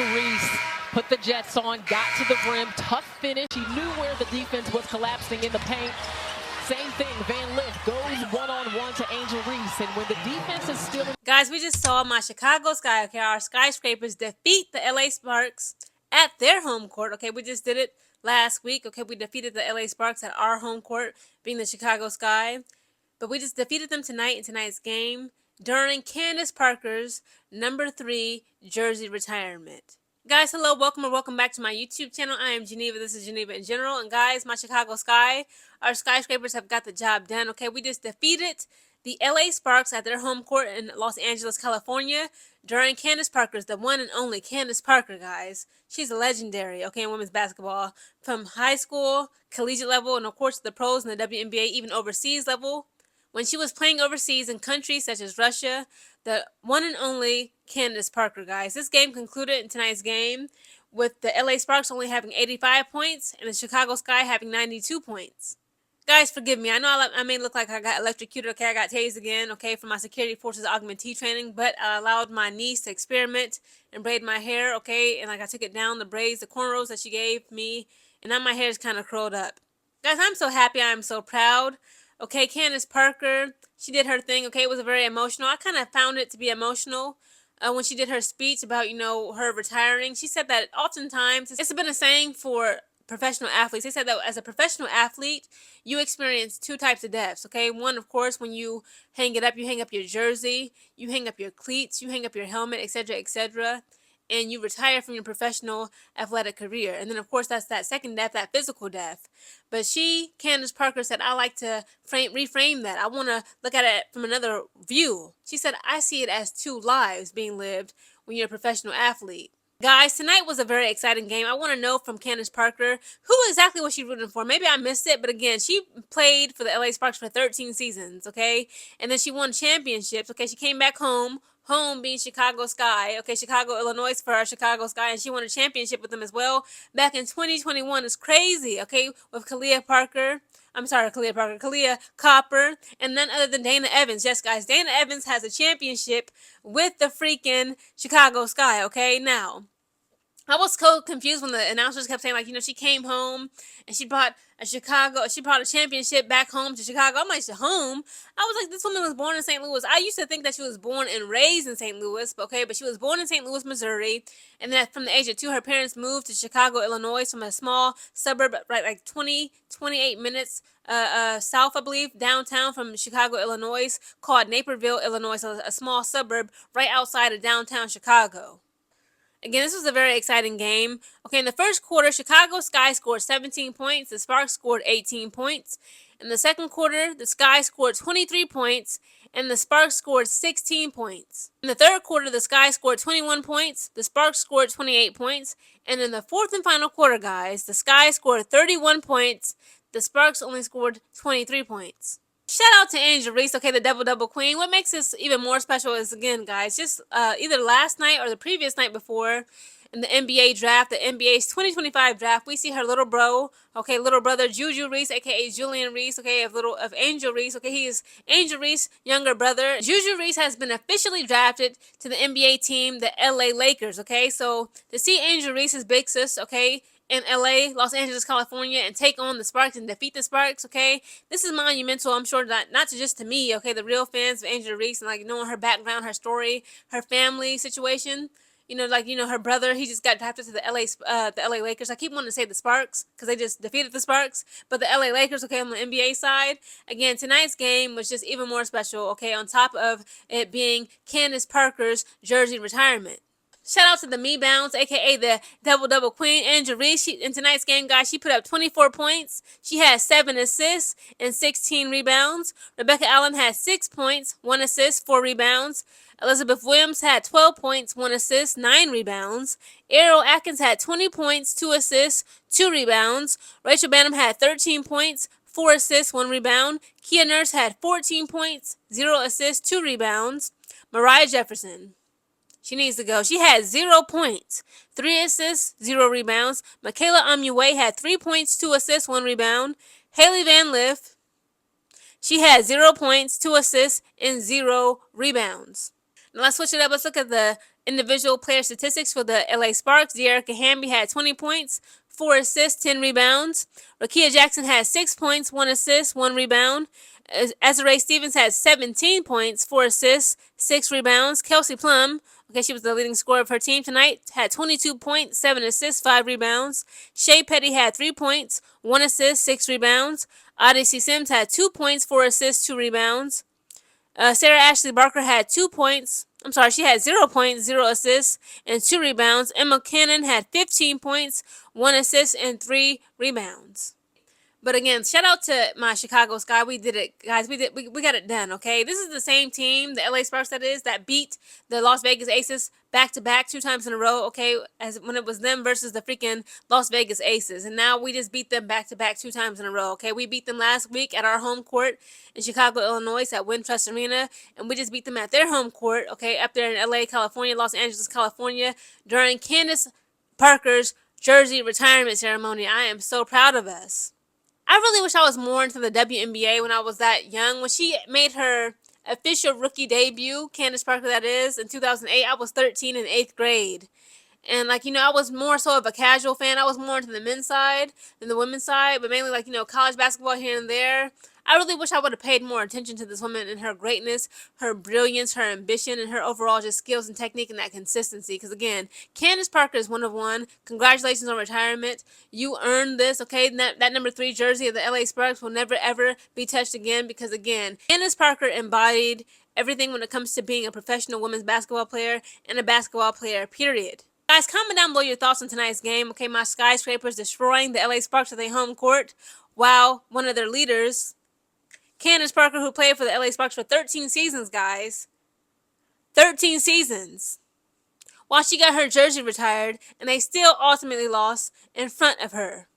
Reese put the Jets on, got to the rim, tough finish. He knew where the defense was collapsing in the paint. Same thing, Van Lift goes one-on-one to Angel Reese, and when the defense is still... Guys, we just saw my Chicago Sky, okay, our skyscrapers defeat the LA Sparks at their home court, okay? We just did it last week, okay? We defeated the LA Sparks at our home court, being the Chicago Sky. But we just defeated them tonight in tonight's game during Candace Parker's number 3 jersey retirement. Guys, hello, welcome or welcome back to my YouTube channel. I am Geneva. This is Geneva in General. And guys, my Chicago Sky, our skyscrapers have got the job done. Okay, we just defeated the LA Sparks at their home court in Los Angeles, California during Candace Parker's, the one and only Candace Parker, guys. She's a legendary, okay, in women's basketball. From high school, collegiate level, and of course the pros and the WNBA, even overseas level. When she was playing overseas in countries such as Russia, the one and only Candace Parker, guys. This game concluded in tonight's game with the LA Sparks only having 85 points and the Chicago Sky having 92 points. Guys, forgive me. I know I may look like I got electrocuted. Okay, I got tased again, okay, for my security forces augmentee training, but I allowed my niece to experiment and braid my hair, okay, and like I took it down, the braids, the cornrows that she gave me, and now my hair is kind of curled up. Guys, I'm so happy. I'm so proud. Okay, Candace Parker, she did her thing, okay, it was very emotional. I kind of found it to be emotional when she did her speech about, her retiring. She said that oftentimes, it's been a saying for professional athletes. They said that as a professional athlete, you experience 2 types of deaths, okay? One, of course, when you hang it up, you hang up your jersey, you hang up your cleats, you hang up your helmet, etc., and you retire from your professional athletic career. And then, of course, that's that second death, that physical death. But Candace Parker, said, I like to reframe that. I want to look at it from another view. She said, I see it as 2 lives being lived when you're a professional athlete. Guys, tonight was a very exciting game. I want to know from Candace Parker, who exactly was she rooting for? Maybe I missed it, but again, she played for the LA Sparks for 13 seasons, okay? And then she won championships, okay? She came back home being Chicago Sky, okay? Chicago, Illinois for our Chicago Sky, and she won a championship with them as well back in 2021. It's crazy, okay? With Kalia Copper, and none other than Dana Evans. Yes, guys, Dana Evans has a championship with the freaking Chicago Sky, okay? Now, I was so confused when the announcers kept saying, like, she came home and she brought a championship back home to Chicago. I'm like, home? I was like, this woman was born in St. Louis. I used to think that she was born and raised in St. Louis, okay, but she was born in St. Louis, Missouri, and then from the age of 2, her parents moved to Chicago, Illinois, from a small suburb, right, like 28 minutes south, I believe, downtown from Chicago, Illinois, called Naperville, Illinois, so a small suburb right outside of downtown Chicago. Again, this was a very exciting game. Okay, in the first quarter, Chicago Sky scored 17 points. The Sparks scored 18 points. In the second quarter, the Sky scored 23 points, and the Sparks scored 16 points. In the third quarter, the Sky scored 21 points. The Sparks scored 28 points. And in the fourth and final quarter, guys, the Sky scored 31 points. The Sparks only scored 23 points. Shout out to Angel Reese, okay, the double-double queen. What makes this even more special is, again, guys, just either last night or the previous night before in the NBA draft, the NBA's 2025 draft, we see her little brother Juju Reese, aka Julian Reese, okay, of Angel Reese, okay, he is Angel Reese's younger brother. Juju Reese has been officially drafted to the NBA team, the LA Lakers, okay, so to see Angel Reese's big sis, okay, in LA, Los Angeles, California, and take on the Sparks and defeat the Sparks, okay? This is monumental, I'm sure, not just to me, okay, the real fans of Angel Reese, and, like, knowing her background, her story, her family situation. Her brother, he just got drafted to the LA Lakers. I keep wanting to say the Sparks, because they just defeated the Sparks, but the LA Lakers, okay, on the NBA side. Again, tonight's game was just even more special, okay, on top of it being Candace Parker's jersey retirement. Shout out to the Me Bounce, aka the double-double queen, Angel Reese. In tonight's game, guys, she put up 24 points. She had 7 assists and 16 rebounds. Rebecca Allen had 6 points, 1 assist, 4 rebounds. Elizabeth Williams had 12 points, 1 assist, 9 rebounds. Ariel Atkins had 20 points, 2 assists, 2 rebounds. Rachel Banham had 13 points, 4 assists, 1 rebound. Kia Nurse had 14 points, 0 assists, 2 rebounds. Mariah Jefferson, she needs to go. She had 0 points, 3 assists, 0 rebounds. Michaela Amue had 3 points, 2 assists, 1 rebound. Haley Van Lift, she had 0 points, 2 assists, and 0 rebounds. Now let's switch it up. Let's look at the individual player statistics for the LA Sparks. De'Erica Hamby had 20 points, 4 assists, 10 rebounds. Rakia Jackson had 6 points, 1 assist, 1 rebound. Azurá Stevens had 17 points, 4 assists, 6 rebounds. Kelsey Plum, okay, she was the leading scorer of her team tonight, had 22 points, 7 assists, 5 rebounds. Shea Petty had 3 points, 1 assist, 6 rebounds. Odyssey Sims had 2 points, 4 assists, 2 rebounds. Sarah Ashley Barker had 2 points. I'm sorry, she had 0 points, 0 assists, and 2 rebounds. Emma Cannon had 15 points, 1 assist, and 3 rebounds. But again, shout out to my Chicago Sky. We did it, guys. We got it done, okay? This is the same team, the LA Sparks that is, that beat the Las Vegas Aces back-to-back 2 times in a row, okay? As when it was them versus the freaking Las Vegas Aces. And now we just beat them back-to-back 2 times in a row, okay? We beat them last week at our home court in Chicago, Illinois at Wintrust Arena. And we just beat them at their home court, okay, up there in LA, California, Los Angeles, California, during Candace Parker's Jersey retirement ceremony. I am so proud of us. I really wish I was more into the WNBA when I was that young. When she made her official rookie debut, Candace Parker that is, in 2008, I was 13 in 8th grade. And, like, I was more so of a casual fan. I was more into the men's side than the women's side, but mainly, like, college basketball here and there. I really wish I would have paid more attention to this woman and her greatness, her brilliance, her ambition, and her overall just skills and technique and that consistency. Because, again, Candace Parker is one of one. Congratulations on retirement. You earned this, okay? That number 3 jersey of the LA Sparks will never, ever be touched again because, again, Candace Parker embodied everything when it comes to being a professional women's basketball player and a basketball player, period. Guys, comment down below your thoughts on tonight's game. Okay, my skyscrapers destroying the LA Sparks at their home court. While one of their leaders, Candace Parker, who played for the LA Sparks for 13 seasons, guys. 13 seasons. While she got her jersey retired, and they still ultimately lost in front of her.